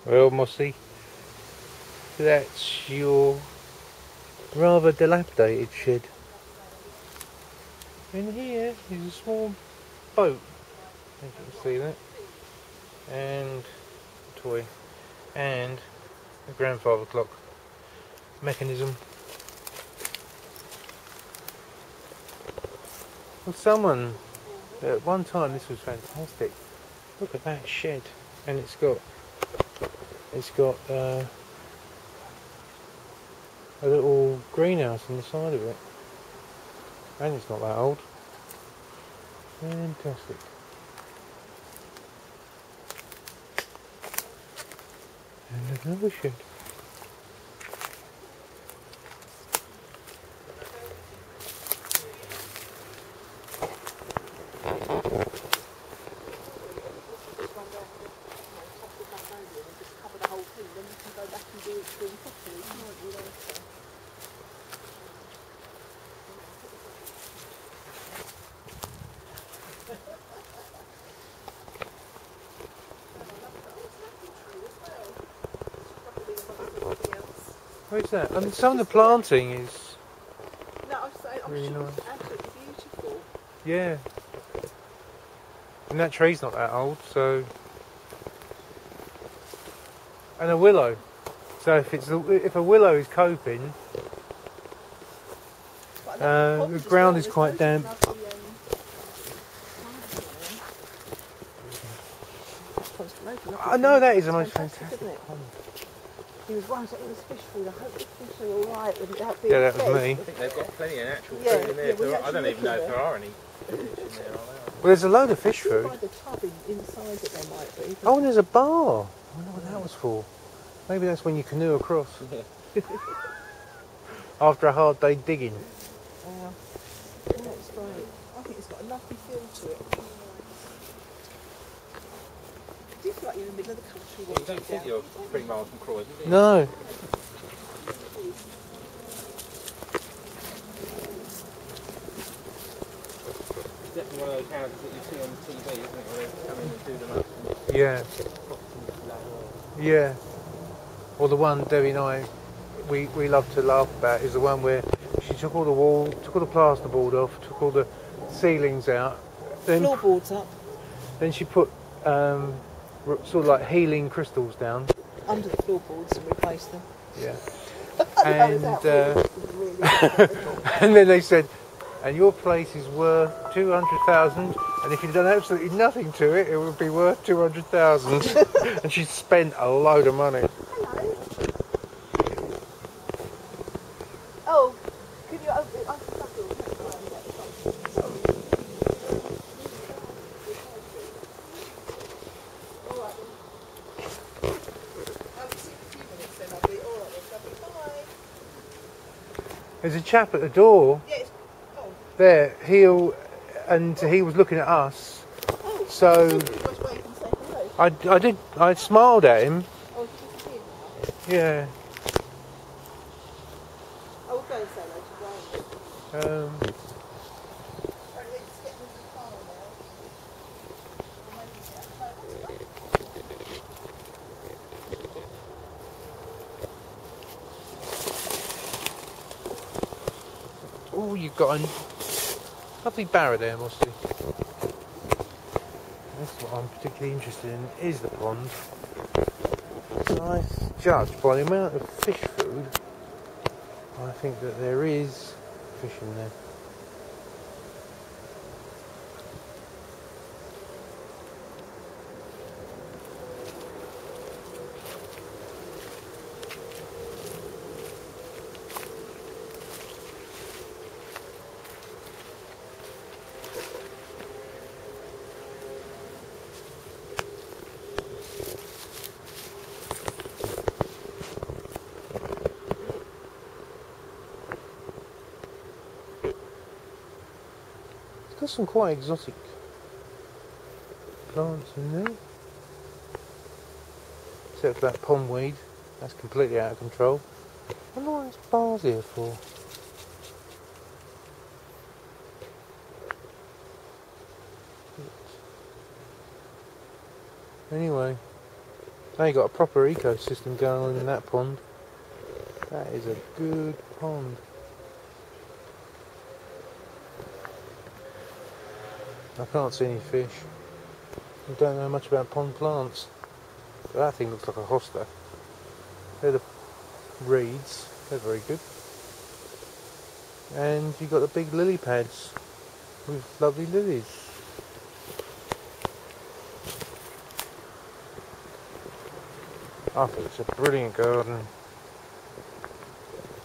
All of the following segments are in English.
Well, mossy, that's your rather dilapidated shed. In here is a small boat, if you can see that, and a toy, and a grandfather clock mechanism. Well, someone, at one time this was fantastic. Look at that shed, and it's got a little greenhouse on the side of it, and it's not that old. Fantastic. And another shed. Where's that? I mean, some of the planting is really nice. Absolutely beautiful. Yeah. And that tree's not that old, so. And a willow. So if a willow is coping, the ground is quite damp. I know that is the most fantastic pond. He was right up with his fish food. I hope the fish are alright without being Yeah, that was fed. me. I think they've got plenty of natural food in there. I don't even know if there are any fish in there, are there? Well, there's a load of fish food. By the tub inside that there might be. Oh, and there's a bar. I wonder what that was for. Maybe that's when you canoe across. After a hard day digging. Yeah, it's great. I think it's got a lovely feel to it. It is like you're in the middle of the country. You don't think you're 3 miles from Croydon, do you? No. It's definitely one of those houses that you see on TV, isn't it? Where they come in and do them up. Yeah. Yeah. Or the one Debbie and I we love to laugh about is the one where she took all the plasterboard off, took all the ceilings out, then Floorboards up. Then she put sort of like healing crystals down Under the floorboards and replaced them. Yeah. And and then they said, and your place is worth 200,000, and if you'd done absolutely nothing to it, it would be worth 200,000. And she spent a load of money. Hello. Oh, could you open it? I can tuck it. All right then. I'll see you in a few minutes then. I'll be all right then. Bye. There's a chap at the door. Yes. Oh. There, he was looking at us. Oh. So I smiled at him. Oh, he's here now. Yeah. I will go and say hello to Brian. Let's get into the car now. Oh, you've got a lovely barra there, Mossy. That's what I'm particularly interested in, is the pond. So I judge by the amount of fish food, I think that there is fish in there. Got some quite exotic plants in there. Except for that pondweed, that's completely out of control. I wonder what this bar's here for. Anyway, They got a proper ecosystem going on in that pond. That is a good pond. I can't see any fish. I don't know much about pond plants. But that thing looks like a hosta. They're the reeds. They're very good. And you've got the big lily pads with lovely lilies. I think it's a brilliant garden.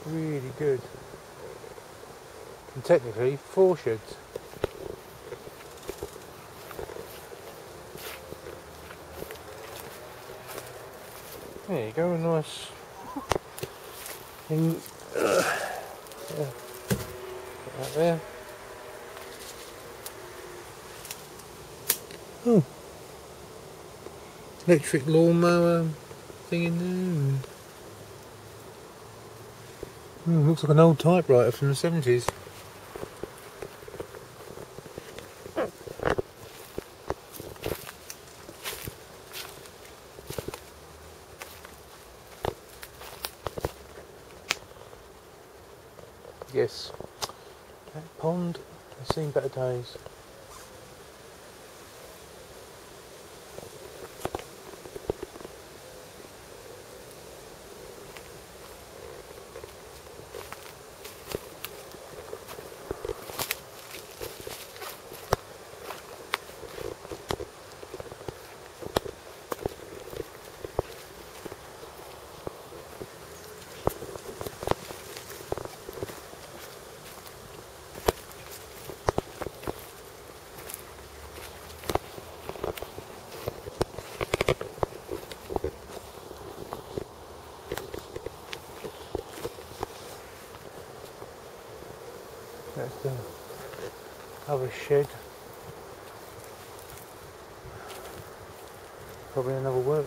Really good. And technically 4 sheds. There you go, a nice thing. Yeah. Put that there. Oh, electric lawnmower thing in there. Looks like an old typewriter from the 70s. Yes, that pond has seen better days. That's the other shed. Probably another work.